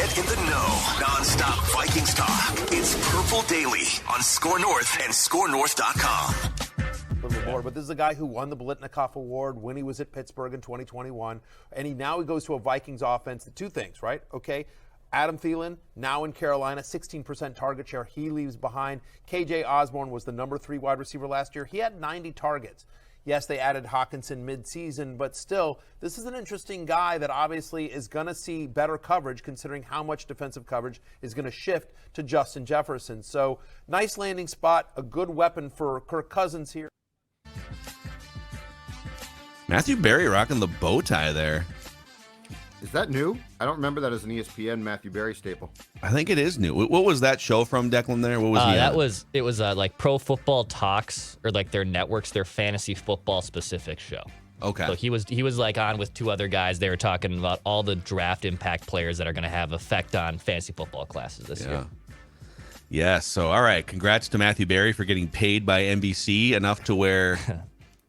Get in the know. Non-stop Vikings talk. It's Purple Daily on Score North and ScoreNorth.com. But this is a guy who won the Blitnikoff Award when he was at Pittsburgh in 2021, and now he goes to a Vikings offense. The two things, right? Okay, Adam Thielen, now in Carolina, 16% target share. He leaves behind. KJ Osborne was the number 3 wide receiver last year. He had 90 targets. Yes, they added Hawkinson midseason, but still, this is an interesting guy that obviously is going to see better coverage considering how much defensive coverage is going to shift to Justin Jefferson. So, nice landing spot, a good weapon for Kirk Cousins here. Matthew Berry rocking the bow tie there. Is that new? I don't remember that as an ESPN Matthew Berry staple. I think it is new. What was that show from, Declan, there? What was it was like Pro Football Talks, or like their networks, their fantasy football specific show. Okay. So he was like on with 2 other guys. They were talking about all the draft impact players that are going to have effect on fantasy football classes this year. Yes. So, all right. Congrats to Matthew Berry for getting paid by NBC enough to wear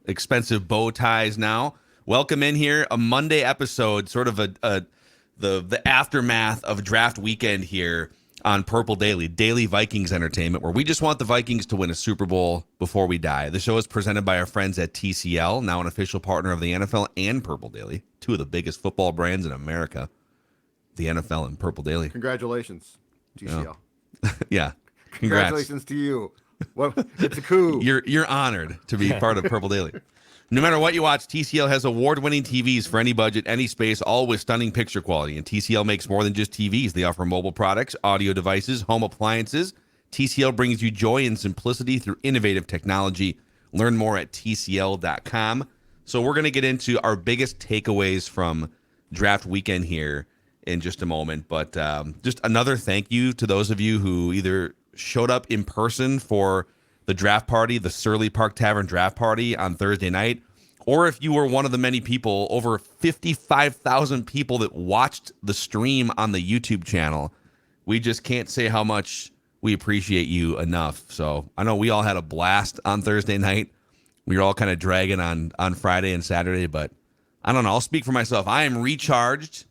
expensive bow ties now. Welcome in here, a Monday episode, sort of the aftermath of draft weekend here on Purple Daily Vikings entertainment, where we just want the Vikings to win a Super Bowl before we die. The show is presented by our friends at TCL, now an official partner of the NFL and Purple Daily, 2 of the biggest football brands in America, the NFL and Purple Daily. Congratulations, TCL. Yeah. Congrats. Congratulations to you. Well, it's a coup. You're honored to be part of Purple Daily. No matter what you watch, TCL has award-winning TVs for any budget, any space, all with stunning picture quality. And TCL makes more than just TVs. They offer mobile products, audio devices, home appliances. TCL brings you joy and simplicity through innovative technology. Learn more at TCL.com. So we're going to get into our biggest takeaways from draft weekend here in just a moment. But just another thank you to those of you who either showed up in person for the draft party, the Surly Park Tavern draft party on Thursday night, or if you were one of the many people, over 55,000 people that watched the stream on the YouTube channel. We just can't say how much we appreciate you enough. So I know we all had a blast on Thursday night. We were all kind of dragging on Friday and Saturday, but I don't know. I'll speak for myself. I am recharged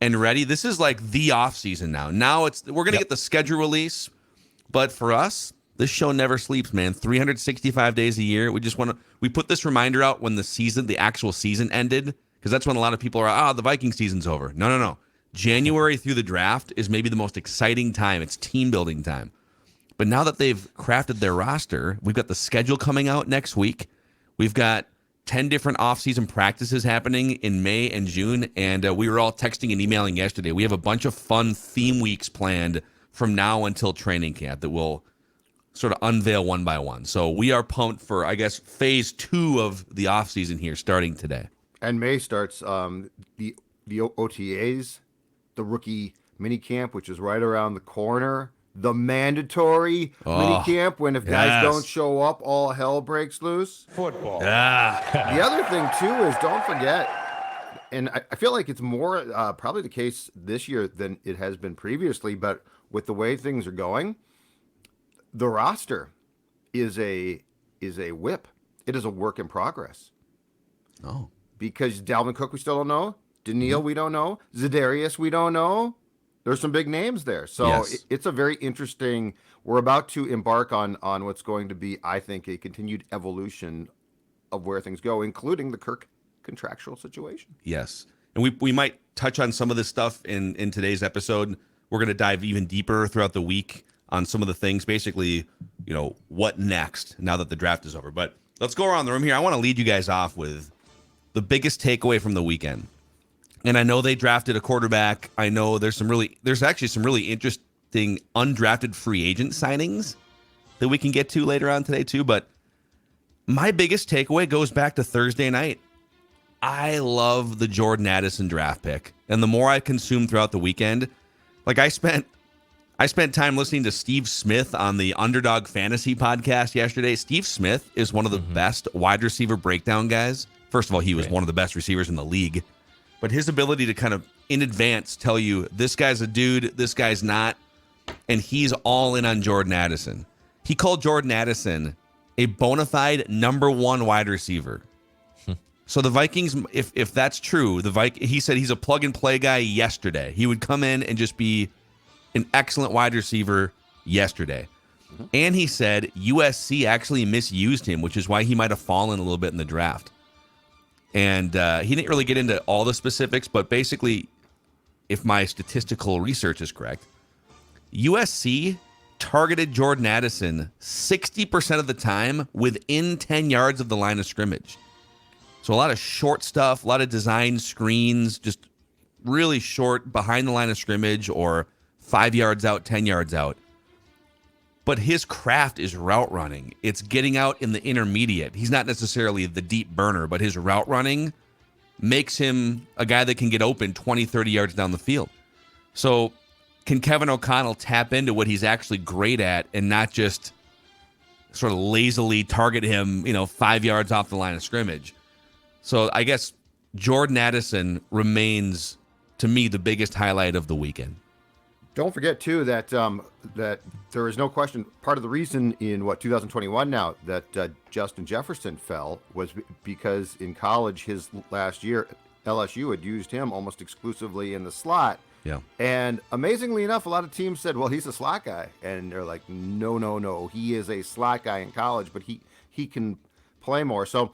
and ready. This is like the off season now. Now we're going to get the schedule release, but for us, this show never sleeps, man. 365 days a year. We put this reminder out when the actual season ended, because that's when a lot of people are, the Viking season's over. No. January through the draft is maybe the most exciting time. It's team building time. But now that they've crafted their roster, we've got the schedule coming out next week. We've got 10 different offseason practices happening in May and June, and we were all texting and emailing yesterday. We have a bunch of fun theme weeks planned from now until training camp that will sort of unveil one by one. So we are pumped for, I guess, phase 2 of the offseason here starting today. And May starts the OTAs, the rookie minicamp, which is right around the corner. The mandatory minicamp, when if guys don't show up, all hell breaks loose. Football. The other thing, too, is don't forget, and I feel like it's more probably the case this year than it has been previously, but with the way things are going, the roster is a whip. It is a work in progress. Oh. Because Dalvin Cook, we still don't know. Daniil, we don't know. Za'Darius, we don't know. There's some big names there. So it's a very interesting, we're about to embark on what's going to be, I think, a continued evolution of where things go, including the Kirk contractual situation. Yes. And we might touch on some of this stuff in today's episode. We're going to dive even deeper throughout the week on some of the things, basically, what next now that the draft is over. But let's go around the room here. I want to lead you guys off with the biggest takeaway from the weekend. And I know they drafted a quarterback. I know there's actually some really interesting undrafted free agent signings that we can get to later on today too. But my biggest takeaway goes back to Thursday night. I love the Jordan Addison draft pick. And the more I consumed throughout the weekend, like I spent time listening to Steve Smith on the Underdog Fantasy podcast yesterday. Steve Smith is one of the best wide receiver breakdown guys. First of all, he was one of the best receivers in the league. But his ability to kind of in advance tell you this guy's a dude, this guy's not, and he's all in on Jordan Addison. He called Jordan Addison a bona fide number 1 wide receiver. So the Vikings, if that's true, he said he's a plug and play guy yesterday. He would come in and just be an excellent wide receiver yesterday. And he said USC actually misused him, which is why he might have fallen a little bit in the draft. And he didn't really get into all the specifics, but basically, if my statistical research is correct, USC targeted Jordan Addison 60% of the time within 10 yards of the line of scrimmage. So a lot of short stuff, a lot of design screens, just really short behind the line of scrimmage or 5 yards out, 10 yards out. But his craft is route running. It's getting out in the intermediate. He's not necessarily the deep burner, but his route running makes him a guy that can get open 20, 30 yards down the field. So can Kevin O'Connell tap into what he's actually great at and not just sort of lazily target him, 5 yards off the line of scrimmage? So I guess Jordan Addison remains, to me, the biggest highlight of the weekend. Don't forget, too, that that there is no question. Part of the reason in 2021 now that Justin Jefferson fell was because in college, his last year, LSU had used him almost exclusively in the slot. Yeah. And amazingly enough, a lot of teams said, well, he's a slot guy. And they're like, no. He is a slot guy in college, but he can play more. So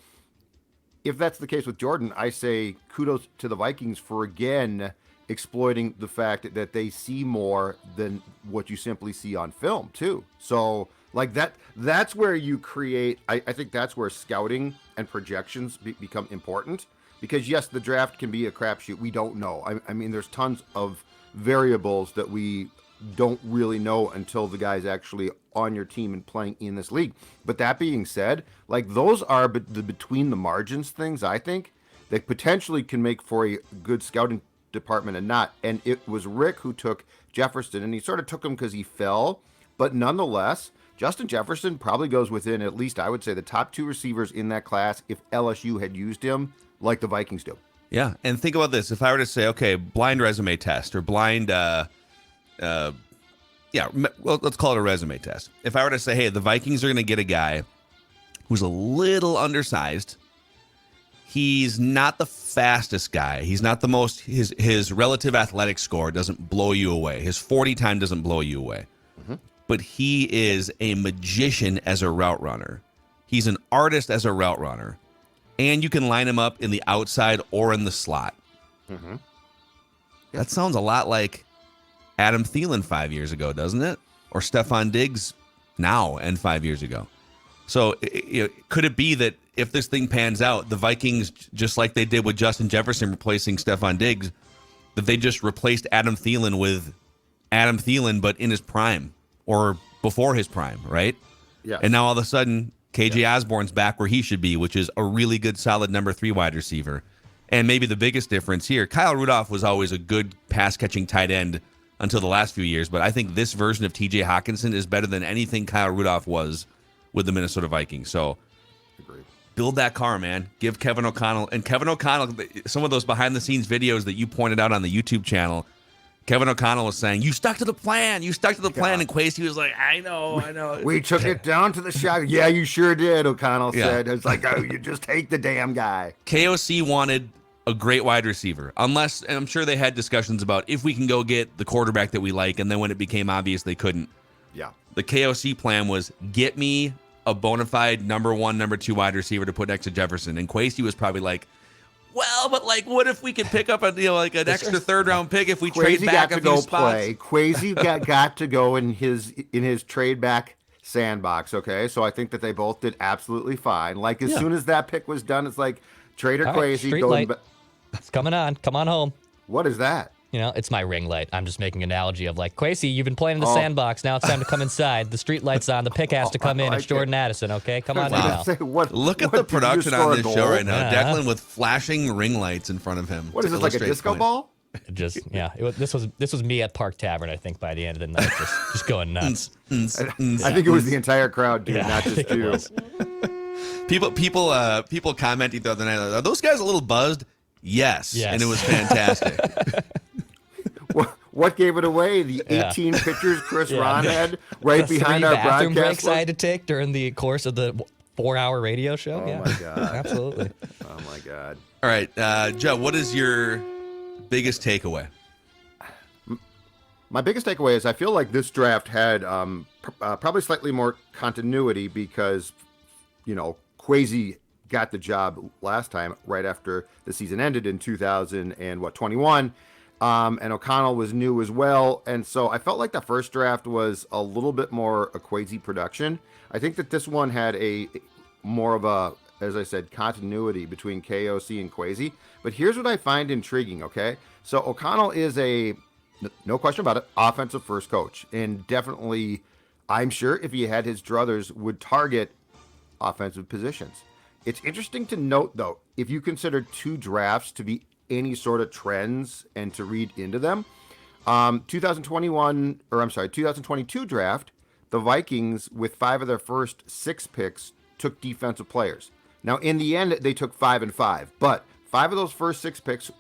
if that's the case with Jordan, I say kudos to the Vikings for, again, exploiting the fact that they see more than what you simply see on film too. So like that's where you create, I think that's where scouting and projections become important, because yes, the draft can be a crapshoot. We don't know. I mean, there's tons of variables that we don't really know until the guy's actually on your team and playing in this league. But that being said, like those are the between the margins things, I think, that potentially can make for a good scouting department and it was Rick who took Jefferson, and he sort of took him because he fell, but nonetheless, Justin Jefferson probably goes within, at least I would say, the top 2 receivers in that class if LSU had used him like the Vikings do. Yeah, and think about this. If I were to say, okay, blind resume test or blind, let's call it a resume test. If I were to say, hey, the Vikings are going to get a guy who's a little undersized, he's not the fastest guy. He's not the most, his relative athletic score doesn't blow you away. His 40 time doesn't blow you away. Mm-hmm. But he is a magician as a route runner. He's an artist as a route runner. And you can line him up in the outside or in the slot. Mm-hmm. That sounds a lot like Adam Thielen 5 years ago, doesn't it? Or Stephon Diggs now and 5 years ago. So could it be that if this thing pans out, the Vikings, just like they did with Justin Jefferson replacing Stephon Diggs, that they just replaced Adam Thielen with Adam Thielen, but in his prime or before his prime, right? Yeah. And now all of a sudden, KJ Osborne's back where he should be, which is a really good, solid number 3 wide receiver. And maybe the biggest difference here, Kyle Rudolph was always a good pass-catching tight end until the last few years, but I think this version of TJ Hawkinson is better than anything Kyle Rudolph was with the Minnesota Vikings. So agreed. Build that car, man. Give Kevin O'Connell, some of those behind-the-scenes videos that you pointed out on the YouTube channel, Kevin O'Connell was saying, you stuck to the plan. And Kwesi was like, I know. We took it down to the shot. Yeah, you sure did, O'Connell said. It's like, oh, you just take the damn guy. KOC wanted a great wide receiver, unless, and I'm sure they had discussions about if we can go get the quarterback that we like, and then when it became obvious they couldn't. Yeah. The KOC plan was get me a bona fide number 1, number 2 wide receiver to put next to Jefferson. And Kwesi was probably like, well, but like, what if we could pick up an extra 3rd round pick if we trade back a few spots? Kwesi got to go in his trade back sandbox. Okay, so I think that they both did absolutely fine. Like as soon as that pick was done, it's like Trader Kwesi going. It's coming on. Come on home. What is that? It's my ring light. I'm just making an analogy of like, Kwesi, you've been playing in the sandbox. Now it's time to come inside. The street light's on. The pick has to come in. It's Jordan Addison, okay? Come on now. Look at the production on this show right now. Declan with flashing ring lights in front of him. What is this, like a disco ball? This was me at Park Tavern, I think, by the end of the night, just going nuts. I think it was the entire crowd, dude, not just you. People commenting the other night, are those guys a little buzzed? Yes. And it was fantastic. What gave it away? The 18 pictures Chris Ron had right behind our bathroom broadcast breaks I had to take during the course of the 4-hour radio show. Oh my God. Absolutely. Oh my God. All right, Joe, what is your biggest takeaway? My biggest takeaway is I feel like this draft had probably slightly more continuity because, Kwesi got the job last time right after the season ended in 2021. And O'Connell was new as well. And so I felt like the first draft was a little bit more a Kwesi production. I think that this one had a more of a, as I said, continuity between KOC and Kwesi. But here's what I find intriguing, okay? So O'Connell is no question about it, offensive first coach. And definitely, I'm sure if he had his druthers, would target offensive positions. It's interesting to note, though, if you consider two drafts to be any sort of trends and to read into them, 2022 draft, the Vikings, with 5 of their first 6 picks, took defensive players. Now, in the end, they took 5 and 5, but 5 of those first 6 picks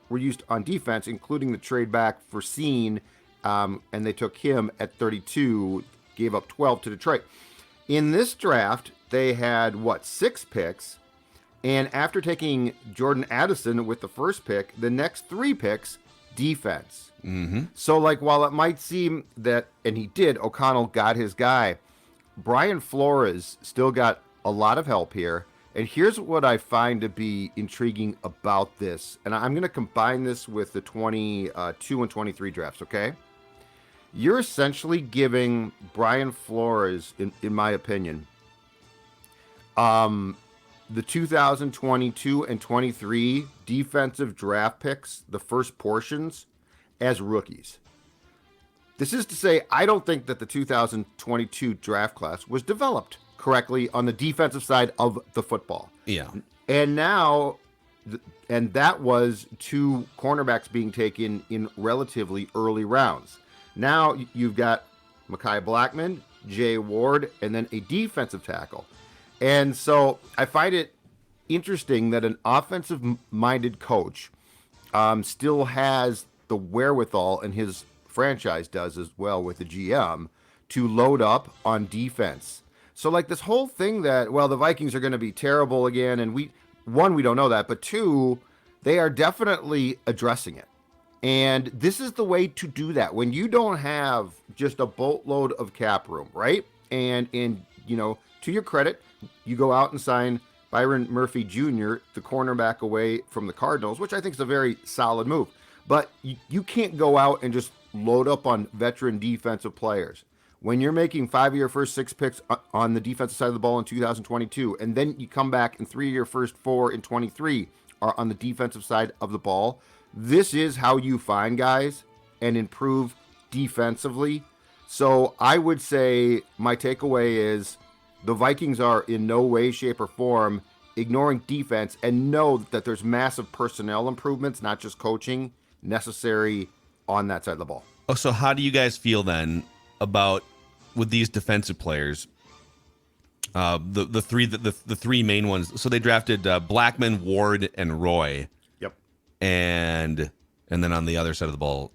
were used on defense, including the trade back for Scene, and they took him at 32, gave up 12 to Detroit. In this draft, they had, 6 picks, and after taking Jordan Addison with the first pick, the next 3 picks, defense. Mm-hmm. So, while it might seem that, and he did, O'Connell got his guy, Brian Flores still got a lot of help here. And here's what I find to be intriguing about this. And I'm going to combine this with the 22 and 23 drafts, okay? You're essentially giving Brian Flores, in my opinion, the 2022 and 23 defensive draft picks, the first portions, as rookies. This is to say, I don't think that the 2022 draft class was developed correctly on the defensive side of the football. Yeah. And now, and that was 2 cornerbacks being taken in relatively early rounds. Now you've got Makai Blackman, Jay Ward, and then a defensive tackle. And so I find it interesting that an offensive-minded coach still has the wherewithal, and his franchise does as well with the GM, to load up on defense. So this whole thing that, the Vikings are going to be terrible again, and we don't know that, but 2, they are definitely addressing it. And this is the way to do that when you don't have just a boatload of cap room, right? And to your credit, you go out and sign Byron Murphy Jr., the cornerback away from the Cardinals, which I think is a very solid move. But you can't go out and just load up on veteran defensive players. When you're making 5 of your first 6 picks on the defensive side of the ball in 2022, and then you come back and 3 of your first 4 in 23 are on the defensive side of the ball, this is how you find guys and improve defensively. So I would say my takeaway is the Vikings are in no way, shape, or form ignoring defense, and know that there's massive personnel improvements, not just coaching, necessary on that side of the ball. Oh, so how do you guys feel then about with these defensive players? The 3 main ones. So they drafted Blackman, Ward, and Roy. Yep. And then on the other side of the ball,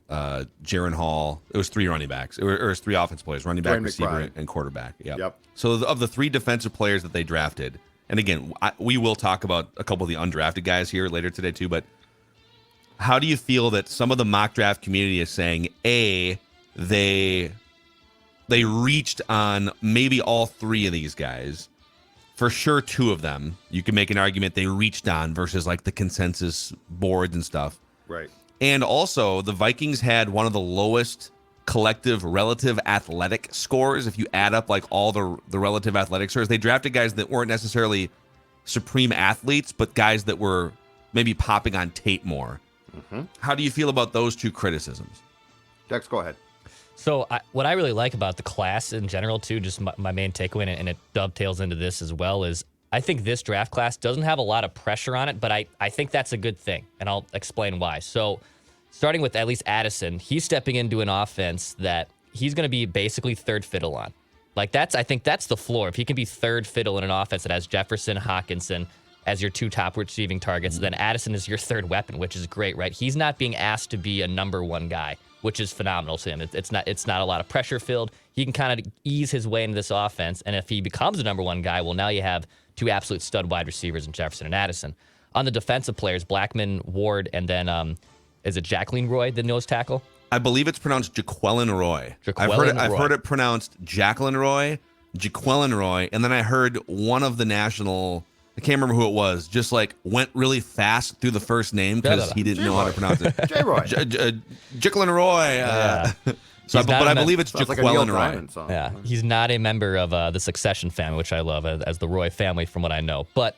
Jaren Hall. It was 3 running backs. It was 3 offensive players: running back, Dwayne receiver, McBride, and quarterback. Yep. So of the 3 defensive players that they drafted, and again, we will talk about a couple of the undrafted guys here later today too. But how do you feel that some of the mock draft community is saying, they reached on maybe all 3 of these guys? For sure, 2 of them, you can make an argument they reached on versus the consensus boards and stuff. Right. And also, the Vikings had one of the lowest collective relative athletic scores. If you add up all the relative athletic scores, they drafted guys that weren't necessarily supreme athletes, but guys that were maybe popping on tape more. Mm-hmm. How do you feel about those 2 criticisms? Dex, go ahead. So what I really like about the class in general, too, just my main takeaway, and it dovetails into this as well, is I think this draft class doesn't have a lot of pressure on it, but I think that's a good thing, and I'll explain why. So starting with at least Addison, he's stepping into an offense that he's going to be basically third fiddle on. I think that's the floor. If he can be third fiddle in an offense that has Jefferson, Hawkinson as your 2 top receiving targets, then Addison is your third weapon, which is great, right? He's not being asked to be a number 1 guy, which is phenomenal to him. It's not a lot of pressure filled. He can kind of ease his way into this offense, and if he becomes a number 1 guy, well, now you have 2 absolute stud wide receivers in Jefferson and Addison. On the defensive players, Blackman, Ward, and then is it Jaquan Roy, the nose tackle? I believe it's pronounced Jaquan Roy. I've heard it pronounced Jacqueline Roy, Jaquan Roy, and then I heard one of the national. I can't remember who it was. Just like went really fast through the first name because he didn't know how to pronounce it. J-Roy. Jacquan Roy. So, but I believe it's Jaquan Roy. Yeah, he's not a member of the Succession family, which I love as the Roy family, from what I know. But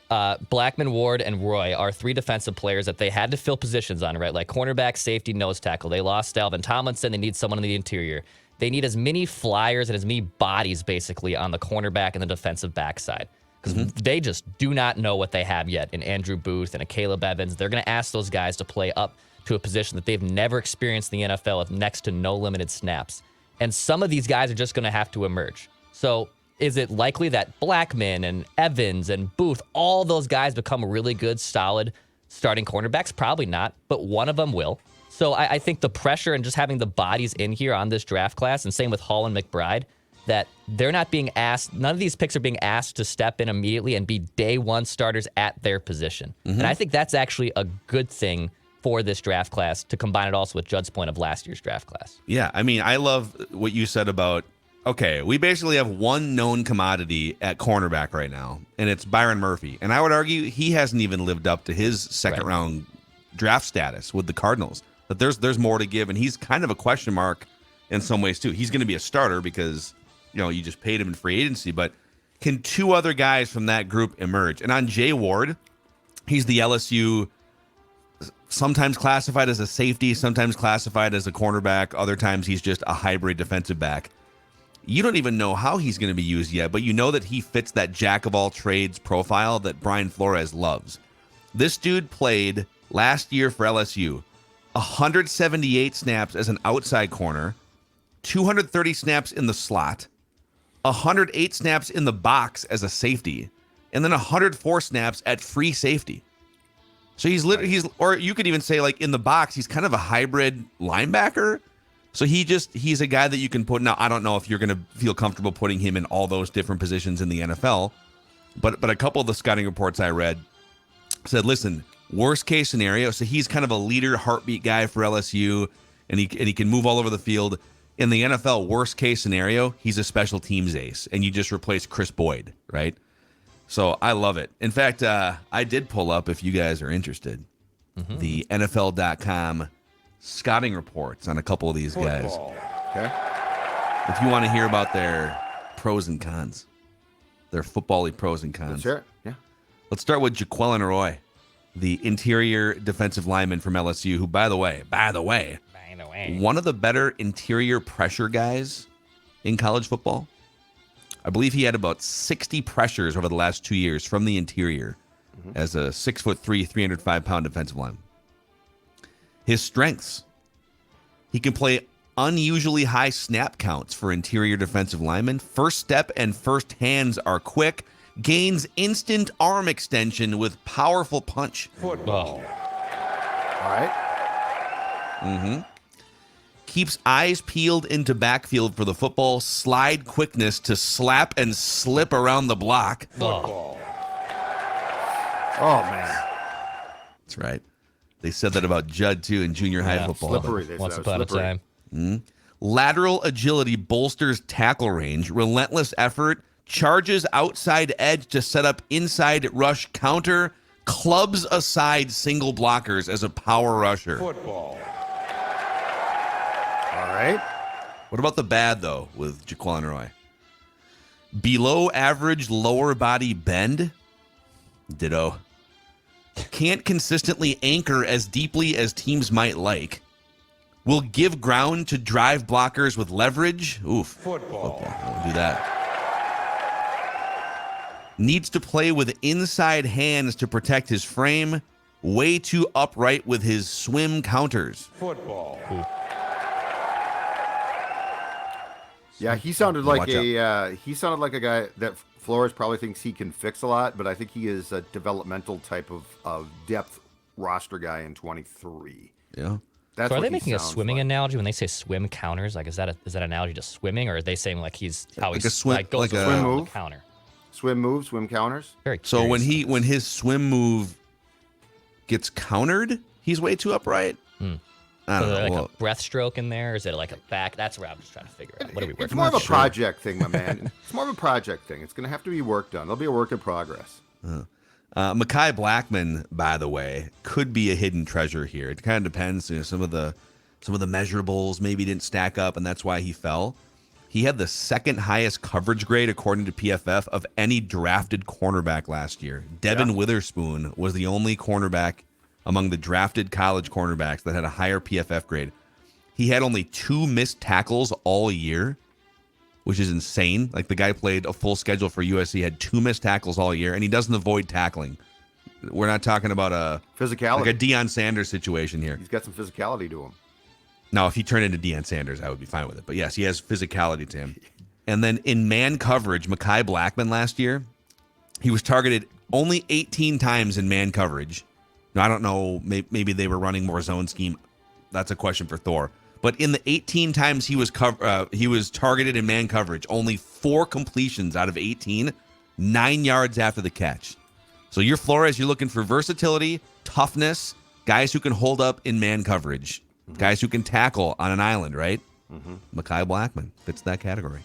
Blackman, Ward, and Roy are three defensive players that they had to fill positions on, right? Like cornerback, safety, nose tackle. They lost Dalvin Tomlinson. They need someone in the interior. They need as many flyers and as many bodies, basically, on the cornerback and the defensive backside. Because they just do not know what they have yet in Andrew Booth and a Caleb Evans. They're going to ask those guys to play up to a position that they've never experienced in the NFL with next to no limited snaps. And some of these guys are just going to have to emerge. So is it likely that Blackman and Evans and Booth, all those guys become really good, solid starting cornerbacks? Probably not, but one of them will. So I think the pressure and just having the bodies in here on this draft class, and same with Hall and McBride, that they're not being asked, none of these picks are being asked to step in immediately and be day one starters at their position. And I think that's actually a good thing for this draft class, to combine it also with Judd's point of last year's draft class. Yeah, I mean, I love what you said about, okay, we basically have one known commodity at cornerback right now, and it's Byron Murphy. And I would argue he hasn't even lived up to his second round draft status with the Cardinals. But there's more to give, and he's kind of a question mark in some ways too. He's going to be a starter because, you just paid him in free agency, but can two other guys from that group emerge? And on Jay Ward, he's the LSU, sometimes classified as a safety, sometimes classified as a cornerback. Other times he's just a hybrid defensive back. You don't even know how he's going to be used yet, but you know that he fits that jack of all trades profile that Brian Flores loves. This dude played last year for LSU 178 snaps as an outside corner, 230 snaps in the slot, 108 snaps in the box as a safety, and then 104 snaps at free safety. So or you could even say, like, in the box, he's kind of a hybrid linebacker. So he's a guy that you can put. Now, I don't know if you're going to feel comfortable putting him in all those different positions in the NFL, but a couple of the scouting reports I read said, listen, worst case scenario. So he's kind of a leader, heartbeat guy for LSU, and he can move all over the field. In the NFL, worst case scenario, he's a special teams ace, and you just replace Chris Boyd, right? So I love it. In fact, I did pull up, if you guys are interested, the NFL.com scouting reports on a couple of these guys. Okay. If you want to hear about their pros and cons, their football-y pros and cons. Sure. Yeah. Let's start with Jaquan Roy, the interior defensive lineman from LSU, who, by the way, one of the better interior pressure guys in college football. I believe he had about 60 pressures over the last 2 years from the interior as a 6'3", 305-pound defensive lineman. His strengths: he can play unusually high snap counts for interior defensive linemen. First step and first hands are quick. Gains instant arm extension with powerful punch. Football. All right. Keeps eyes peeled into backfield for the football. Slide quickness to slap and slip around the block. Football. Oh, man. That's right. They said that about Judd, too, in junior high football. Slippery. Once upon a time. Lateral agility bolsters tackle range. Relentless effort. Charges outside edge to set up inside rush counter. Clubs aside single blockers as a power rusher. Football. All right. What about the bad, though, with Jaquan Roy? Below average lower body bend. Ditto. Can't consistently anchor as deeply as teams might like. Will give ground to drive blockers with leverage. Oof. Football. Won't do that. Needs to play with inside hands to protect his frame. Way too upright with his swim counters. Football. Yeah, he sounded like a guy that Flores probably thinks he can fix a lot, but I think he is a developmental type of depth roster guy in 23. Yeah. So are they making a swimming analogy when they say swim counters? Like, is that analogy to swimming, or are they saying like he's how like he's a swim, like goes like a swim move? the counter? Swim move, swim counters. Very so curious. when his swim move gets countered, he's way too upright. I don't So know. like Well, a breaststroke in there? Or is it like a back? That's what I'm just trying to figure out. What are we working It's more of a sure. project thing, my man. It's more of a project thing. It's going to have to be work done. There'll be a work in progress. Makai Blackman, by the way, could be a hidden treasure here. It kind of depends. Some of the measurables maybe didn't stack up, and that's why he fell. He had the second highest coverage grade, according to PFF, of any drafted cornerback last year. Devin Witherspoon was the only cornerback among the drafted college cornerbacks that had a higher PFF grade. He had only 2 missed tackles all year, which is insane. Like, the guy played a full schedule for USC, had 2 missed tackles all year, and he doesn't avoid tackling. We're not talking about a physicality, like a Deion Sanders situation here. He's got some physicality to him. Now, if he turned into Deion Sanders, I would be fine with it. But yes, he has physicality to him. And then in man coverage, Makai Blackman last year, he was targeted only 18 times in man coverage. Now, I don't know, maybe they were running more zone scheme. That's a question for Thor. But in the 18 times he was targeted in man coverage, only 4 completions out of 18, 9 yards after the catch. So you're Flores, you're looking for versatility, toughness, guys who can hold up in man coverage. Guys who can tackle on an island, right? Makai Blackman fits that category.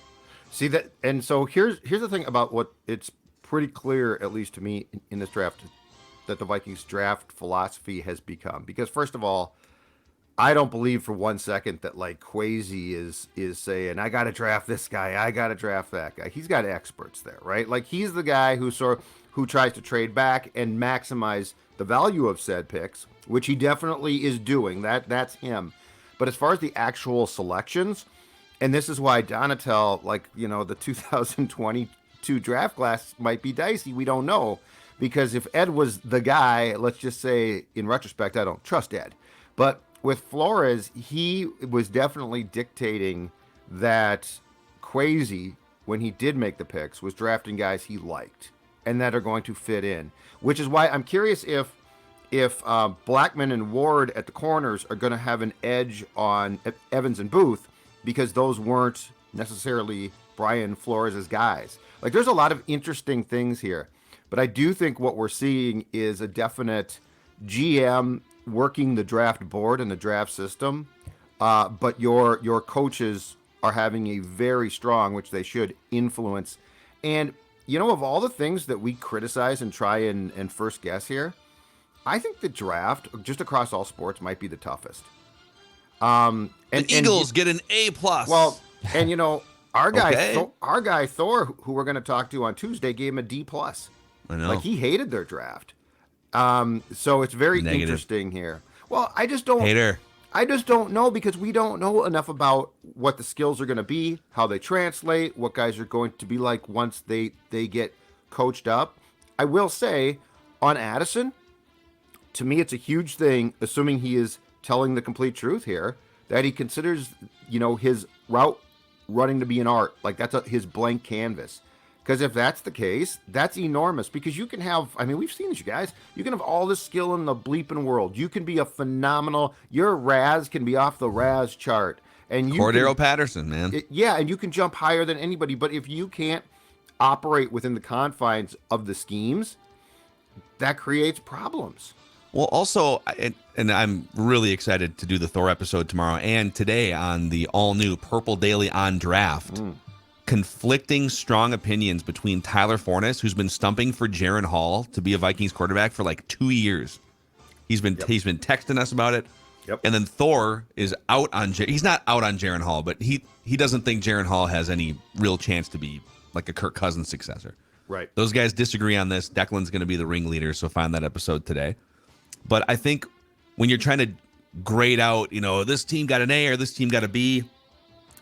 See that, and so here's the thing about what it's pretty clear, at least to me, in this draft, that the Vikings draft philosophy has become. Because first of all, I don't believe for 1 second that like Kwesi is saying, I got to draft this guy, I got to draft that guy. He's got experts there, right? Like, he's the guy who tries to trade back and maximize the value of said picks, which he definitely is doing. That's him. But as far as the actual selections, and this is why Donatel, the 2022 draft class might be dicey. We don't know. Because if Ed was the guy, let's just say, in retrospect, I don't trust Ed. But with Flores, he was definitely dictating that Kwesi, when he did make the picks, was drafting guys he liked and that are going to fit in. Which is why I'm curious if Blackman and Ward at the corners are going to have an edge on Evans and Booth, because those weren't necessarily Brian Flores' guys. Like, there's a lot of interesting things here. But I do think what we're seeing is a definite GM working the draft board and the draft system, but your coaches are having a very strong, which they should, influence. And, of all the things that we criticize and try and first guess here, I think the draft, just across all sports, might be the toughest. The Eagles get an A+. Well, and our guy, Okay. our guy Thor, who we're going to talk to on Tuesday, gave him a D+. I know. Like, he hated their draft. So it's very Negative. interesting here. Well, I just don't know, because we don't know enough about what the skills are going to be, how they translate, what guys are going to be like once they get coached up. I will say, on Addison, to me, it's a huge thing, assuming he is telling the complete truth here, that he considers, his route running to be an art. Like, that's his blank canvas. Because if that's the case, that's enormous. Because you can have, we've seen this, you guys. You can have all this skill in the bleeping world. You can be a phenomenal, your RAS can be off the RAS chart. And Cordero Patterson, man. And you can jump higher than anybody. But if you can't operate within the confines of the schemes, that creates problems. Well, also, and I'm really excited to do the Thor episode tomorrow and today on the all-new Purple Daily on Draft. Conflicting strong opinions between Tyler Fornes, who's been stumping for Jaren Hall to be a Vikings quarterback for like 2 years. He's been texting us about it. Yep. And then Thor is out on he's not out on Jaren Hall, but he doesn't think Jaren Hall has any real chance to be like a Kirk Cousins successor. Right. Those guys disagree on this. Declan's going to be the ringleader, so find that episode today. But I think when you're trying to grade out, this team got an A or this team got a B,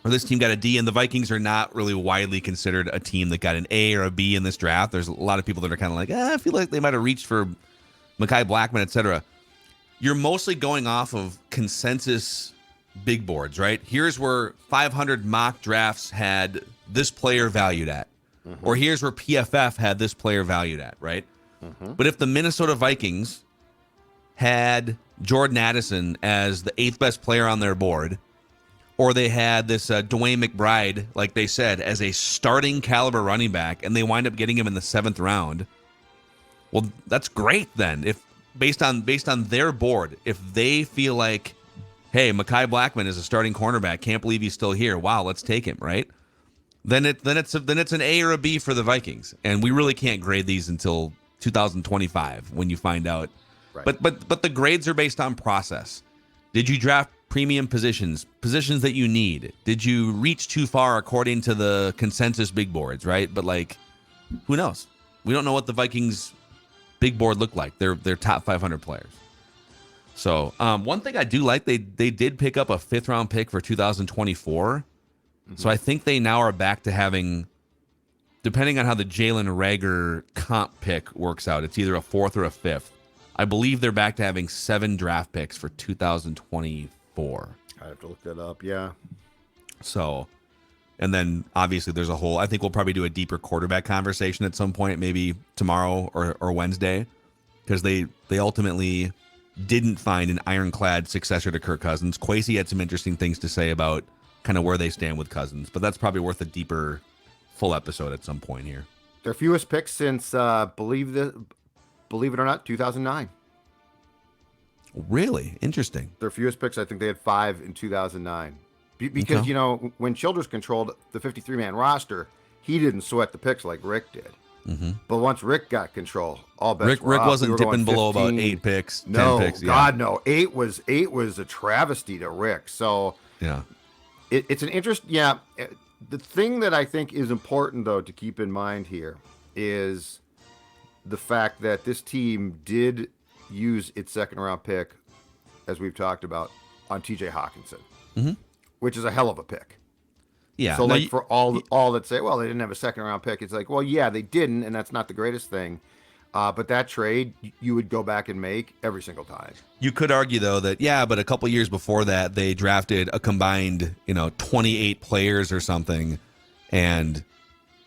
or this team got a D, and the Vikings are not really widely considered a team that got an A or a B in this draft. There's a lot of people that are kind of like, I feel like they might have reached for Makai Blackman, etc. You're mostly going off of consensus big boards, right? Here's where 500 mock drafts had this player valued at, or here's where PFF had this player valued at, right? But if the Minnesota Vikings had Jordan Addison as the 8th best player on their board, or they had this Dwayne McBride, like they said, as a starting caliber running back, and they wind up getting him in the 7th round. Well, that's great then. If based on their board, if they feel like, hey, Makai Blackman is a starting cornerback. Can't believe he's still here. Wow, let's take him, right? Then it's an A or a B for the Vikings, and we really can't grade these until 2025 when you find out. Right. But the grades are based on process. Did you draft premium positions that you need? Did you reach too far according to the consensus big boards, right? But like, who knows? We don't know what the Vikings big board looked like. They're top 500 players. So one thing I do like, they did pick up a 5th round pick for 2024. Mm-hmm. So I think they now are back to having, depending on how the Jalen Reagor comp pick works out, it's either a 4th or a 5th. I believe they're back to having 7 draft picks for 2024. I have to look that up. Yeah. So, and then obviously there's a whole, I think we'll probably do a deeper quarterback conversation at some point, maybe tomorrow or Wednesday, because they ultimately didn't find an ironclad successor to Kirk Cousins. Kwesi had some interesting things to say about kind of where they stand with Cousins, but that's probably worth a deeper full episode at some point here. Their fewest picks since, believe it or not, 2009. Really? Interesting. Their fewest picks, I think they had 5 in 2009. Because, Okay. you know, when Childress controlled the 53-man roster, he didn't sweat the picks like Rick did. Mm-hmm. But once Rick got control, all bets Rick were off. wasn't We were going dipping below about 15. 8 picks, 10 No, picks. Yeah. God, no. 8 was a travesty to Rick. So Yeah. it's an interest. Yeah. The thing that I think is important, though, to keep in mind here is the fact that this team did use its 2nd round pick, as we've talked about, on TJ Hawkinson, Mm-hmm. which is a hell of a pick. Yeah. So, No, like, for all that say, well, they didn't have a 2nd round pick, it's like, well, yeah, they didn't, and that's not the greatest thing. But that trade, you would go back and make every single time. you could argue though that but a couple years before that they drafted a combined 28 players or something, and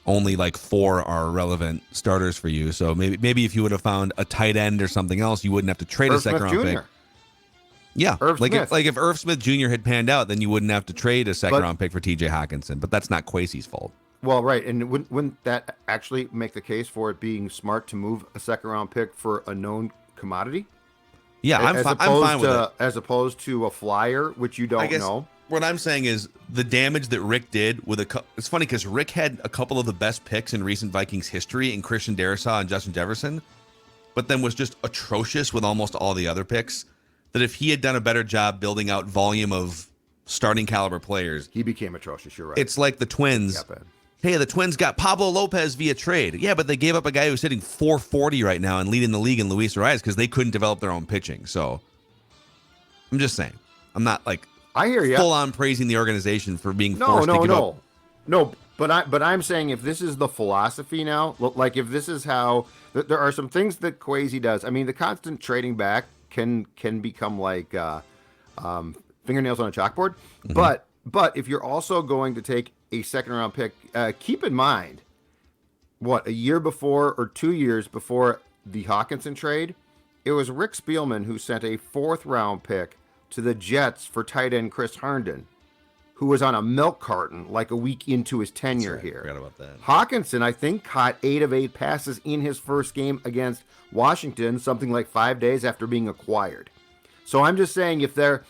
only like 4 are relevant starters for you. So maybe if you would have found a tight end or something else, you wouldn't have to trade a 2nd round pick. Yeah, Irv Smith. If Irv Smith Jr. had panned out, then you wouldn't have to trade a 2nd round pick for TJ Hawkinson. But that's not Kwesi's fault. Well, right, and wouldn't that actually make the case for it being smart to move a 2nd round pick for a known commodity? Yeah, I'm fine with it. As opposed to a flyer, which you don't know. What I'm saying is the damage that Rick did with it's funny because Rick had a couple of the best picks in recent Vikings history in Christian Darrisaw and Justin Jefferson, but then was just atrocious with almost all the other picks. That if he had done a better job building out volume of starting caliber players, he became atrocious. You're right. It's like the Twins. Hey, the Twins got Pablo Lopez via trade. Yeah, but they gave up a guy who's hitting 440 right now and leading the league in Luis Arias because they couldn't develop their own pitching. So I'm just saying. I'm not like I hear you. Full on praising the organization for being forced to give up. No. But I'm saying if this is the philosophy now, like if this is how there are some things that Kwesi does. I mean, the constant trading back can become like fingernails on a chalkboard. Mm-hmm. But if you're also going to take a 2nd round pick, keep in mind, a year before or 2 years before the Hawkinson trade, it was Rick Spielman who sent a 4th round pick to the Jets for tight end Chris Herndon, who was on a milk carton like a week into his tenure here. Forgot about that. Hawkinson, I think, caught 8 of 8 passes in his first game against Washington, something like 5 days after being acquired. So I'm just saying if the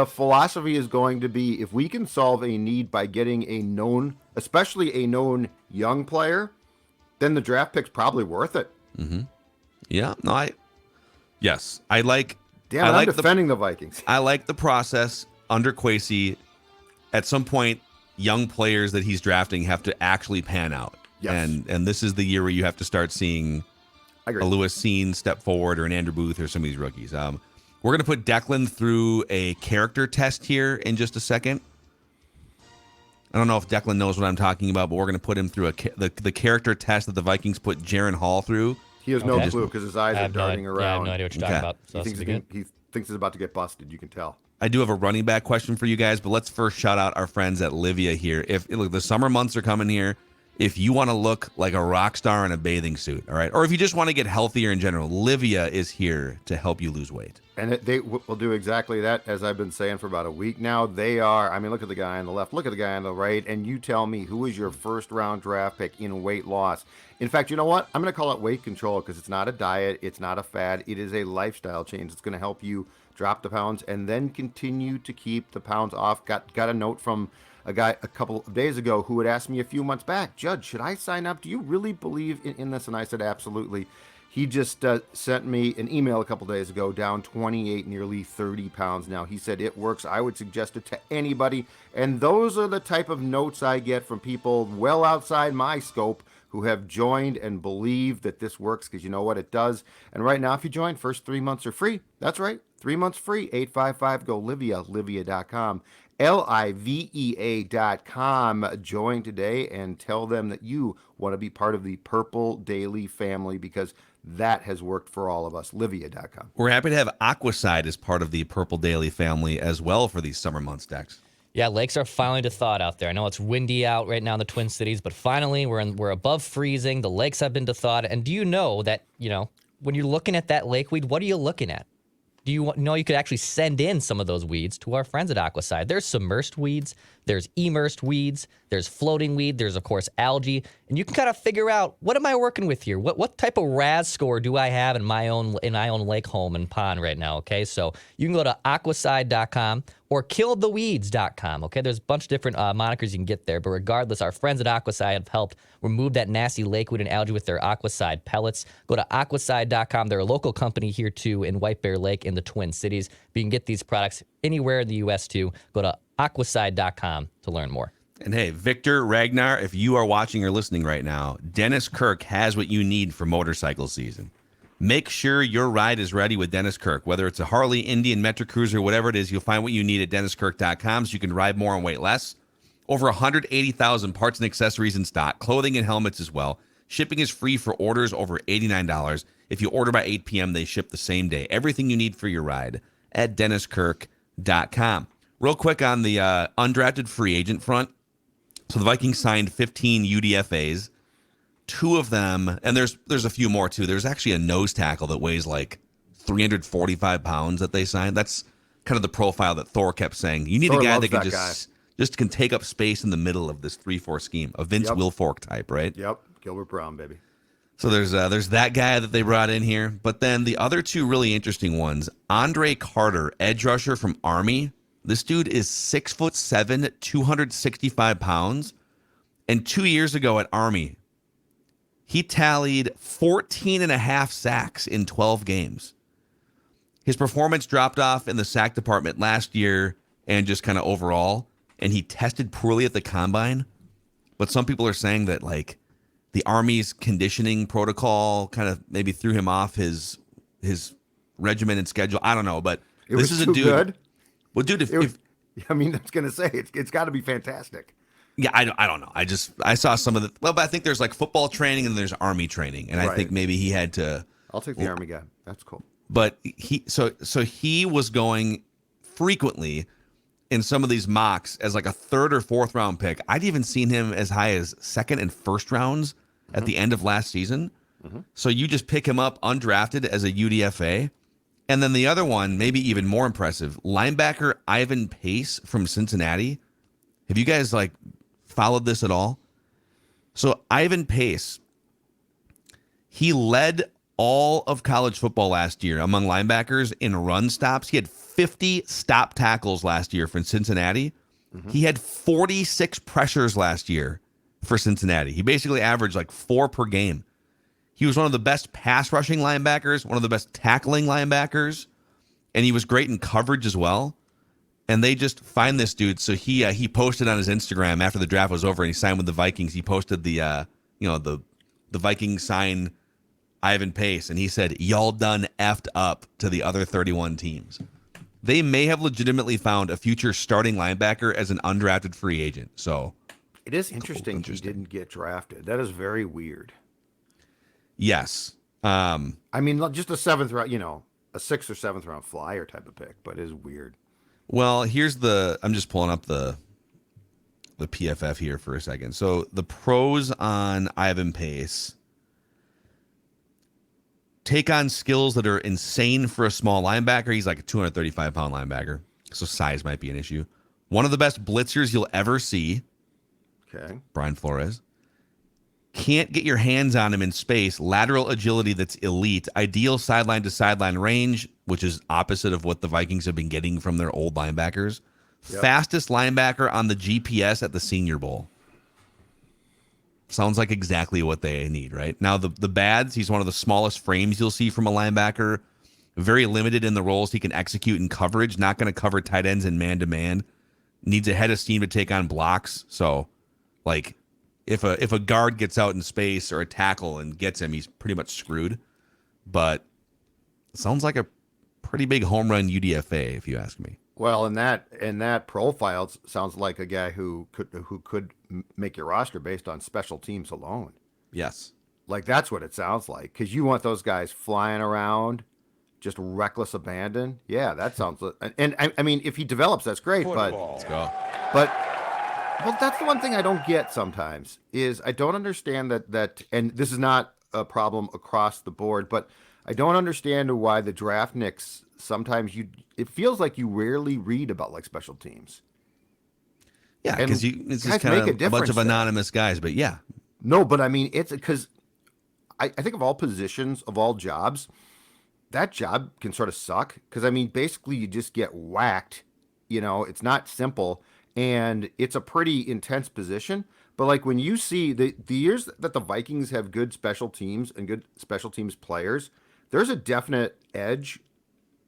philosophy is going to be if we can solve a need by getting a known, especially a known young player, then the draft pick's probably worth it. Mm-hmm. Yeah. No, I'm defending the Vikings. I like the process under Kwesi. At some point, young players that he's drafting have to actually pan out. Yes. And this is the year where you have to start seeing a Lewis Seen step forward or an Andrew Booth or some of these rookies. We're going to put Declan through a character test here in just a second. I don't know if Declan knows what I'm talking about, but we're going to put him through the character test that the Vikings put Jaren Hall through. He has no clue because his eyes are darting around. Yeah, I have no idea what you're talking about. So he thinks he's about to get busted. You can tell. I do have a running back question for you guys, but let's first shout out our friends at Livia here. Look, the summer months are coming here. If you want to look like a rock star in a bathing suit, all right, or if you just want to get healthier in general, Livia is here to help you lose weight. And they will do exactly that, as I've been saying for about a week now. They are, I mean, look at the guy on the left, look at the guy on the right, and you tell me who is your 1st round draft pick in weight loss. In fact, you know what? I'm going to call it weight control because it's not a diet, it's not a fad, it is a lifestyle change. It's going to help you drop the pounds, and then continue to keep the pounds off. Got a note from a guy a couple of days ago who had asked me a few months back, Judge, should I sign up? Do you really believe in this? And I said, absolutely. He just sent me an email a couple days ago, down 28, nearly 30 pounds now. He said it works. I would suggest it to anybody. And those are the type of notes I get from people well outside my scope who have joined and believe that this works, because you know what, it does. And right now, if you join, first 3 months are free. That's right, 3 months free. 855-GO-LIVEA, livea.com. livea.com. Join today and tell them that you want to be part of the Purple Daily family, because that has worked for all of us. Livea.com. We're happy to have Aquaside as part of the Purple Daily family as well for these summer months, Dex. Yeah, lakes are finally to thaw out there. I know it's windy out right now in the Twin Cities, but finally we're above freezing. The lakes have been to thaw. And do you know that, when you're looking at that lake weed, what are you looking at? Do you know you could actually send in some of those weeds to our friends at Aquaside? There's submersed weeds, there's immersed weeds, there's floating weed, there's, of course, algae. And you can kind of figure out, what am I working with here? What type of RAS score do I have in my own lake, home, and pond right now, okay? So you can go to aquaside.com or killtheweeds.com, okay? There's a bunch of different monikers you can get there. But regardless, our friends at Aquaside have helped remove that nasty lakeweed and algae with their Aquaside pellets. Go to aquaside.com. They're a local company here, too, in White Bear Lake in the Twin Cities. But you can get these products anywhere in the U.S., too. Go to aquaside.com to learn more. And hey, Victor, Ragnar, if you are watching or listening right now, Dennis Kirk has what you need for motorcycle season. Make sure your ride is ready with Dennis Kirk. Whether it's a Harley, Indian, Metro Cruiser, whatever it is, you'll find what you need at DennisKirk.com so you can ride more and wait less. Over 180,000 parts and accessories in stock, clothing and helmets as well. Shipping is free for orders over $89. If you order by 8 p.m., they ship the same day. Everything you need for your ride at DennisKirk.com. Real quick on the undrafted free agent front. So the Vikings signed 15 UDFAs. 2 of them, and there's a few more too. There's actually a nose tackle that weighs like 345 pounds that they signed. That's kind of the profile that Thor kept saying. You need a guy that can just can take up space in the middle of this 3-4 scheme, a Vince Wilfork type, right? Yep, Gilbert Brown, baby. So there's that guy that they brought in here, but then the other 2 really interesting ones. Andre Carter, edge rusher from Army. This dude is 6'7", 265 pounds, and 2 years ago at Army, he tallied 14 and a half sacks in 12 games. His performance dropped off in the sack department last year and just kind of overall, and he tested poorly at the combine. But some people are saying that like the Army's conditioning protocol kind of maybe threw him off his regimented schedule. I don't know, but this is a dude. Good. Well, dude, I was going to say it's got to be fantastic. Yeah, I don't know. I saw some of the. Well, but I think there's like football training and there's Army training, and I think maybe he had to. I'll take the Army guy. That's cool. But he was going frequently in some of these mocks as like a 3rd or 4th round pick. I'd even seen him as high as 2nd and 1st rounds at the end of last season. Mm-hmm. So you just pick him up undrafted as a UDFA. And then the other one, maybe even more impressive, linebacker Ivan Pace from Cincinnati. Have you guys followed this at all? So Ivan Pace, he led all of college football last year among linebackers in run stops. He had 50 stop tackles last year for Cincinnati. Mm-hmm. He had 46 pressures last year for Cincinnati. He basically averaged 4 per game. He was one of the best pass rushing linebackers, one of the best tackling linebackers, and he was great in coverage as well. And they just find this dude. So he posted on his Instagram after the draft was over and he signed with the Vikings. He posted the Vikings sign Ivan Pace, and he said, "Y'all done effed up to the other 31 teams." They may have legitimately found a future starting linebacker as an undrafted free agent. So it is interesting he didn't get drafted. That is very weird. Yes. I mean, just a 7th round, a 6th or 7th round flyer type of pick, but it is weird. Well, I'm just pulling up the PFF here for a second. So the pros on Ivan Pace: take on skills that are insane for a small linebacker. He's like a 235-pound linebacker, so size might be an issue. One of the best blitzers you'll ever see. Okay. Brian Flores. Can't get your hands on him in space. Lateral agility that's elite. Ideal sideline to sideline range, which is opposite of what the Vikings have been getting from their old linebackers. Yep. Fastest linebacker on the GPS at the Senior Bowl. Sounds like exactly what they need, right? Now, the bads, he's one of the smallest frames you'll see from a linebacker. Very limited in the roles he can execute in coverage. Not going to cover tight ends in man-to-man. Needs a head of steam to take on blocks. So, like, if a guard gets out in space or a tackle and gets him, he's pretty much screwed. But it sounds like a pretty big home run UDFA, if you ask me. Well, in that profile sounds like a guy who could make your roster based on special teams alone. Yes. Like, that's what it sounds like, because you want those guys flying around, just reckless abandon. Yeah, that sounds. And I mean, if he develops, that's great. Football. Let's go. But well, that's the one thing I don't get sometimes is I don't understand that. And this is not a problem across the board, but I don't understand why the draft nicks sometimes it feels like you rarely read about like special teams. Yeah, because it's just kind of a bunch of anonymous guys, but yeah. No, but I mean, it's because I think of all positions, of all jobs, that job can sort of suck. Because, I mean, basically you just get whacked. You know, it's not simple. And it's a pretty intense position. But, like, when you see the years that the Vikings have good special teams and good special teams players, there's a definite edge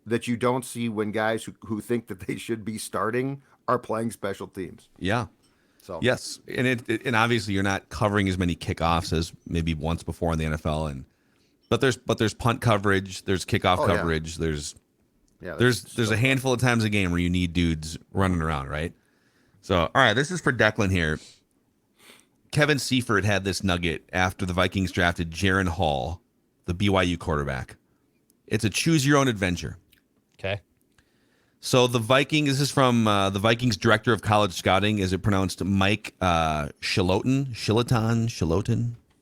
that you don't see when guys who think that they should be starting are playing special teams. Yeah. So yes, and obviously you're not covering as many kickoffs as maybe once before in the NFL, but there's punt coverage, there's kickoff coverage, yeah. there's a handful of times a game where you need dudes running around, right? So all right, this is for Declan here. Kevin Seifert had this nugget after the Vikings drafted Jaren Hall, the BYU quarterback. It's a choose your own adventure. Okay. So the Vikings, this is from the Vikings director of college scouting. Is it pronounced Mike Shiloton?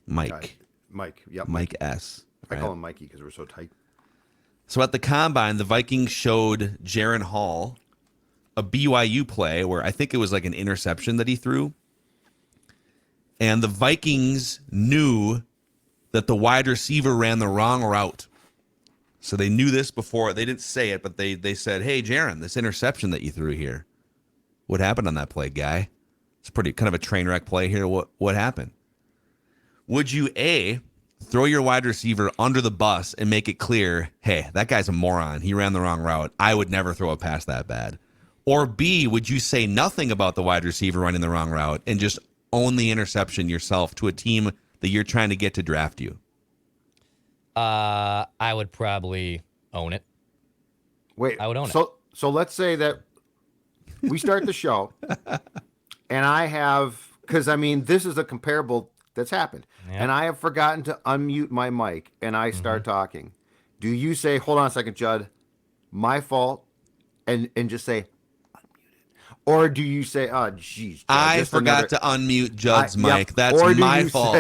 Mike. Mike. Yep. Mike S. I call him Mikey because we're so tight. So at the Combine, the Vikings showed Jaren Hall a BYU play where I think it was like an interception that he threw. And the Vikings knew that the wide receiver ran the wrong route. So they knew this before. They didn't say it, but they said, hey, Jaren, this interception that you threw here, what happened on that play, guy? It's pretty kind of a train wreck play here. What happened? Would you, A, throw your wide receiver under the bus and make it clear, hey, that guy's a moron. He ran the wrong route. I would never throw a pass that bad. Or B, would you say nothing about the wide receiver running the wrong route and just own the interception yourself to a team that you're trying to get to draft you? I would probably own it. Wait, I would own it. So let's say that we start the show, and I have, because I mean, this is a comparable that's happened, and I have forgotten to unmute my mic, and I start talking. Do you say, hold on a second, Judd, my fault, and just say, or do you say, oh, geez, I forgot to unmute Judd's mic. That's my fault.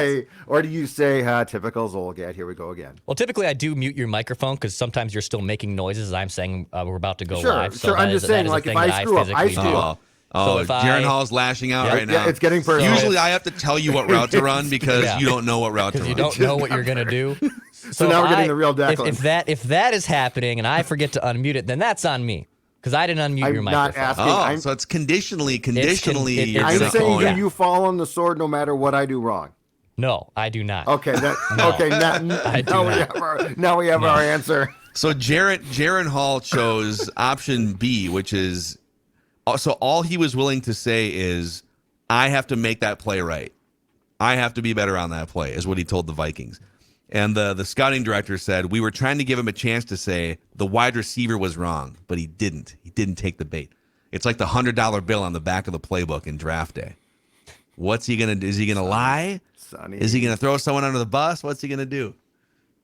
Or do you say, typical Zolgad, here we go again? Well, typically I do mute your microphone because sometimes you're still making noises as I'm saying we're about to go live. So I'm just saying, like, if I screw up, I screw up. Oh, so Jaren Hall's lashing out right now. Yeah, it's getting personal. Usually I have to tell you what route to run because you don't know what route to run. Because you don't know what you're going to do. So now we're getting the real Declan. If that is happening and I forget to unmute it, then that's on me. Because I didn't unmute your microphone. Asking, so it's conditionally. I'm saying, do you fall on the sword no matter what I do wrong? No, I do not. Okay, okay. Now we have our answer. So Jaren Hall chose option B, which is so all he was willing to say is, I have to make that play right. I have to be better on that play, is what he told the Vikings. And the scouting director said, we were trying to give him a chance to say the wide receiver was wrong, but he didn't. He didn't take the bait. It's like the $100 bill on the back of the playbook in draft day. What's he going to do? Is he going to lie? Sonny. Is he going to throw someone under the bus? What's he going to do?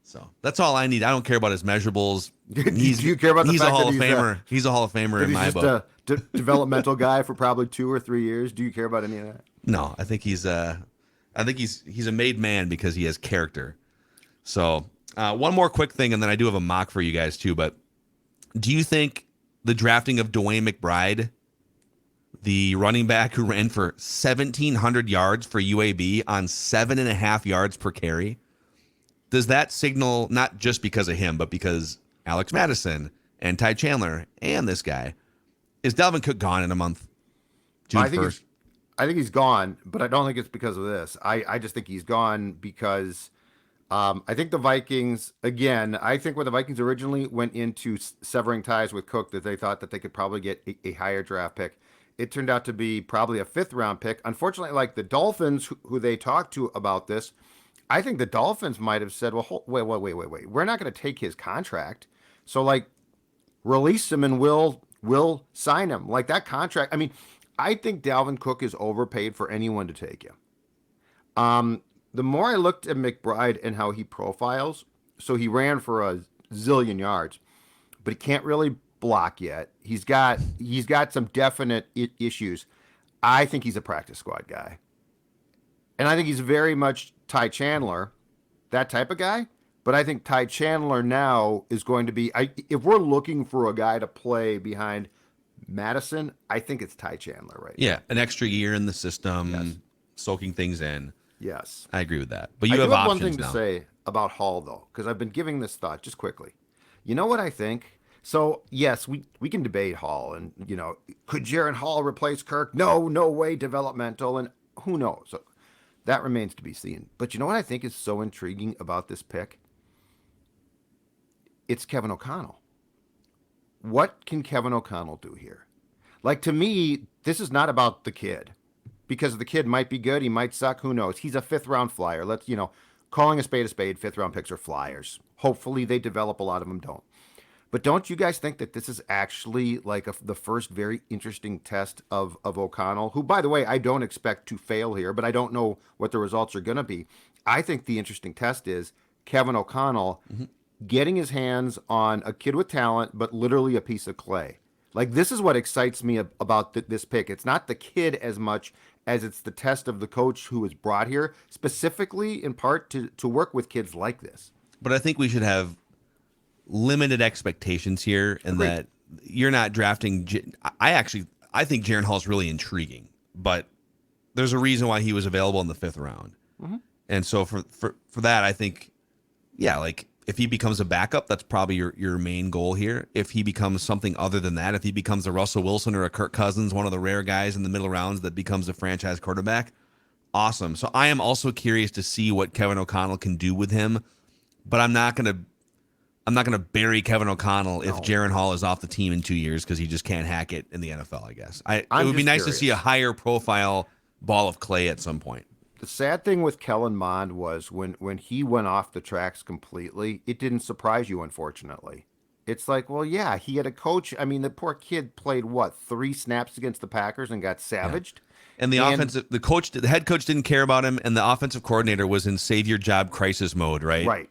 So that's all I need. I don't care about his measurables. Do you care about the he's fact a Hall that of Famer. He's a Hall of Famer in my book. Just a developmental guy for probably 2 or 3 years. Do you care about any of that? No, I think he's a made man because he has character. So one more quick thing, and then I do have a mock for you guys too. But do you think the drafting of Dwayne McBride the running back who ran for 1,700 yards for UAB on 7.5 yards per carry. Does that signal, not just because of him, but because Alex Madison and Ty Chandler and this guy, is Dalvin Cook gone in a month? June 1st? I think he's gone, but I don't think it's because of this. I just think he's gone because I think the Vikings, again, I think when the Vikings originally went into severing ties with Cook, that they thought that they could probably get a higher draft pick. It turned out to be probably a 5th round pick. Unfortunately, like the Dolphins, who they talked to about this, I think the Dolphins might have said, well, wait. We're not going to take his contract. So, like, release him and we'll sign him. Like, that contract. I mean, I think Dalvin Cook is overpaid for anyone to take him. The more I looked at McBride and how he profiles, so he ran for a zillion yards, but he can't really block yet. He's got some definite issues. I think he's a practice squad guy. And I think he's very much Ty Chandler, that type of guy. But I think Ty Chandler now is going to be, if we're looking for a guy to play behind Madison, I think it's Ty Chandler right now. Yeah, an extra year in the system, Yes. soaking things in. Yes. I agree with that. But you I have do have options one thing now. to say about Hall, though, because I've been giving this thought just quickly. You know what I think? So, yes, we can debate Hall, and, could Jaren Hall replace Kirk? No way, developmental, and who knows? So that remains to be seen. But you know what I think is so intriguing about this pick? It's Kevin O'Connell. What can Kevin O'Connell do here? Like, to me, this is not about the kid, because the kid might be good, he might suck, who knows? He's a 5th round flyer. Let's, calling a spade, 5th round picks are flyers. Hopefully they develop, a lot of them don't. But don't you guys think that this is actually like the first very interesting test of O'Connell, who, by the way, I don't expect to fail here, but I don't know what the results are going to be. I think the interesting test is Kevin O'Connell getting his hands on a kid with talent, but literally a piece of clay. Like, this is what excites me about this pick. It's not the kid as much as it's the test of the coach who was brought here, specifically in part to work with kids like this. But I think we should have limited expectations here, and Agreed. that you're not drafting. I think Jaren Hall is really intriguing, but there's a reason why he was available in the 5th round. And so for that, I think, yeah, like, if he becomes a backup, that's probably your main goal here. If he becomes something other than that, if he becomes a Russell Wilson or a Kirk Cousins, one of the rare guys in the middle rounds that becomes a franchise quarterback, awesome. So I am also curious to see what Kevin O'Connell can do with him, but I'm not gonna bury Kevin O'Connell if Jaren Hall is off the team in 2 years because he just can't hack it in the NFL, I guess. It would be nice to see a higher profile ball of clay at some point. The sad thing with Kellen Mond was when he went off the tracks completely, it didn't surprise you, unfortunately. It's like, well, yeah, he had a coach. I mean, the poor kid played, 3 snaps against the Packers and got savaged? And the head coach didn't care about him, and the offensive coordinator was in save your job crisis mode, right?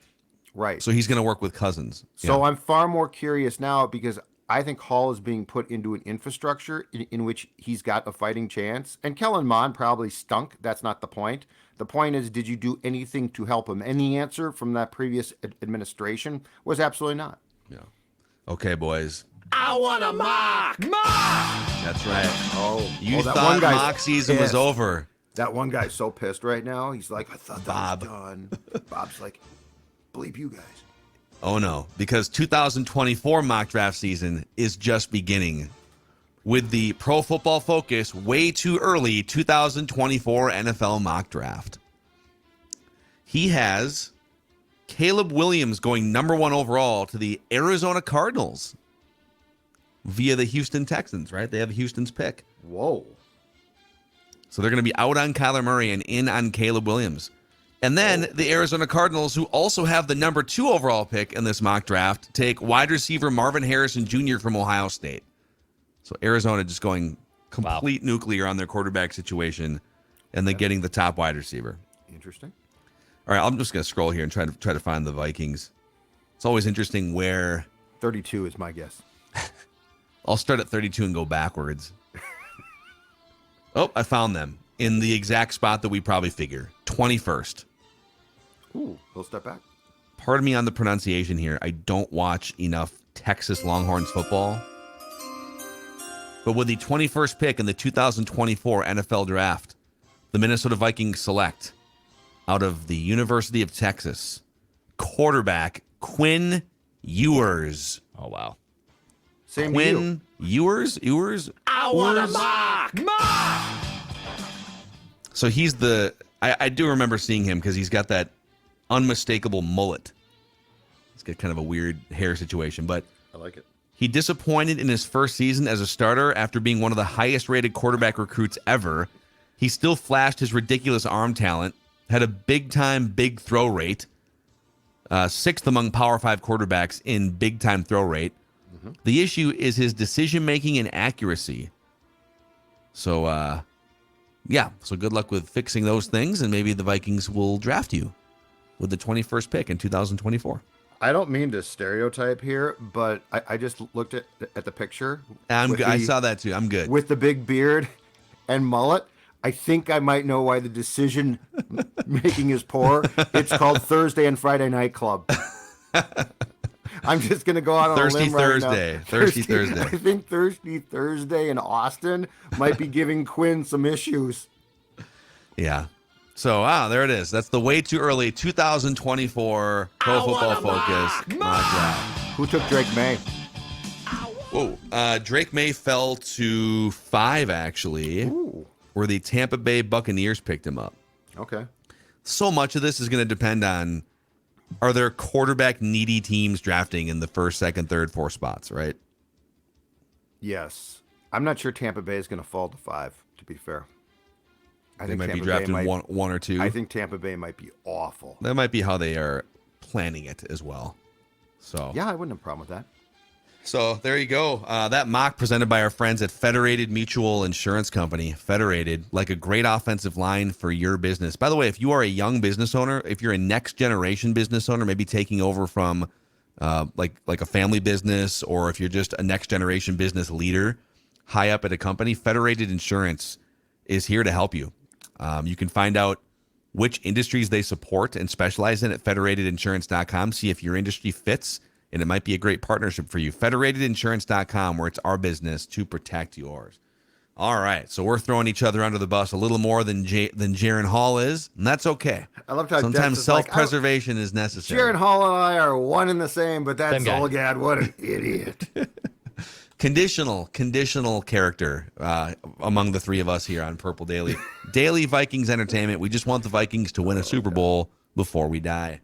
Right. So he's going to work with Cousins. So I'm far more curious now because I think Hall is being put into an infrastructure in which he's got a fighting chance. And Kellen Mond probably stunk. That's not the point. The point is, did you do anything to help him? And the answer from that previous administration was absolutely not. Yeah. Okay, boys. I want a mock! That's right. You that thought one guy's mock season was pissed. over. That one guy's so pissed right now. He's like, I thought that Bob. was done. Bob's like, bleep you guys. Oh, no, because 2024 mock draft season is just beginning with the Pro Football Focus way too early 2024 NFL mock draft. He has Caleb Williams going number 1 overall to the Arizona Cardinals via the Houston Texans, right? They have Houston's pick. Whoa. So they're going to be out on Kyler Murray and in on Caleb Williams. And then the Arizona Cardinals, who also have the number 2 overall pick in this mock draft, take wide receiver Marvin Harrison Jr. from Ohio State. So Arizona just going complete nuclear on their quarterback situation, and then getting the top wide receiver. Interesting. All right, I'm just going to scroll here and try to find the Vikings. It's always interesting where 32 is my guess. I'll start at 32 and go backwards. Oh, I found them in the exact spot that we probably figure. 21st. Ooh, he'll step back. Pardon me on the pronunciation here. I don't watch enough Texas Longhorns football. But with the 21st pick in the 2024 NFL Draft, the Minnesota Vikings select out of the University of Texas quarterback Quinn Ewers. Oh, wow. Same Quinn Ewers? I want a mock! So he's I do remember seeing him because he's got that unmistakable mullet. He's got kind of a weird hair situation, but I like it. he disappointed in his first season as a starter after being one of the highest rated quarterback recruits ever. He still flashed his ridiculous arm talent, had a big-time big throw rate, 6th among Power 5 quarterbacks in big-time throw rate. Mm-hmm. The issue is his decision-making and accuracy. So, so good luck with fixing those things, and maybe the Vikings will draft you with the 21st pick in 2024. I don't mean to stereotype here, but I just looked at the picture. I saw that too. I'm good. With the big beard and mullet, I think I might know why the decision making is poor. It's called Thursday and Friday Night Club. I'm just going to go out on a limb right now. Thirsty Thursday. I think Thirsty Thursday in Austin might be giving Quinn some issues. Yeah. So, there it is. That's the way too early 2024 Pro Football Focus mock draft. Who took Drake May? Whoa. Drake May fell to 5, actually, where the Tampa Bay Buccaneers picked him up. Okay. So much of this is going to depend on, are there quarterback needy teams drafting in the 1st, 2nd, 3rd, 4th spots, right? Yes. I'm not sure Tampa Bay is going to fall to 5, to be fair. I They think might Tampa be drafting Bay one or two. I think Tampa Bay might be awful. That might be how they are planning it as well. So Yeah, I wouldn't have a problem with that. So there you go. That mock presented by our friends at Federated Mutual Insurance Company. Federated, like a great offensive line for your business. By the way, if you are a young business owner, if you're a next generation business owner, maybe taking over from like a family business, or if you're just a next generation business leader high up at a company, Federated Insurance is here to help you. You can find out which industries they support and specialize in at federatedinsurance.com. See if your industry fits, and it might be a great partnership for you. Federatedinsurance.com, where it's our business to protect yours. All right, so we're throwing each other under the bus a little more than Jaren Hall is, and that's okay. I love how sometimes self-preservation is necessary. Jaren Hall and I are one and the same, but that's Same guy. Zolgad. What an idiot. Conditional character among the three of us here on Purple Daily. Daily Vikings entertainment. We just want the Vikings to win a Super Bowl before we die.